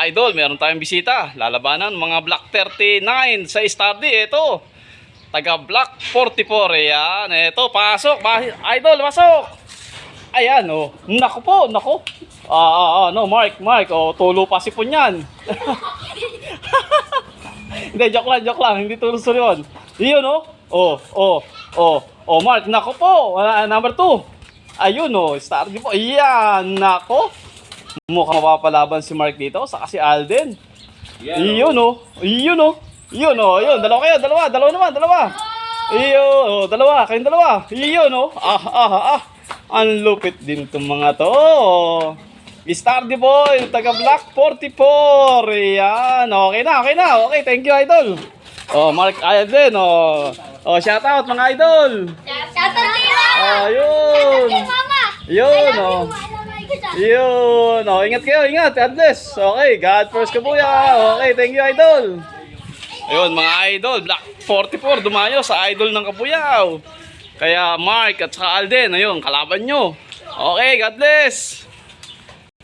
Idol, meron tayong bisita. Lalabanan mga Black 39 sa Star D. Ito, taga Black 44. Ayan, ito, pasok. Idol, pasok. Ayan, oh. Naku po, naku. No, Mark. Oh, tulo pa si Punyan. Hindi, joke lang. Hindi tulo yun. Yun, oh. Mark, naku po. Number 2. Ayun, oh. Star D po. Ayan, naku. Mukhang mapapalaban si Mark dito, saka si Alden. Iyon oh. Dalawa kayo, dalawa. Iyo, dalawa, kayong dalawa. Iyon oh. Ang lupit din itong mga to. Star D boy, taga Black 44. Yan, okay na. Okay, thank you, idol. Oh, Mark Alden, oh. Oh, shout out mga idol. Shout out sa'yo! Ayun. Shout out kay mama! Yun, oh. Yun, oh, ingat kayo, God bless. Okay, God first kabuya. Okay, thank you, idol. Ayun, mga idol, Black 44, dumayo sa idol ng Kabuyaw. Kaya Mark at saka Alden, ayun, kalaban nyo. Okay, God bless.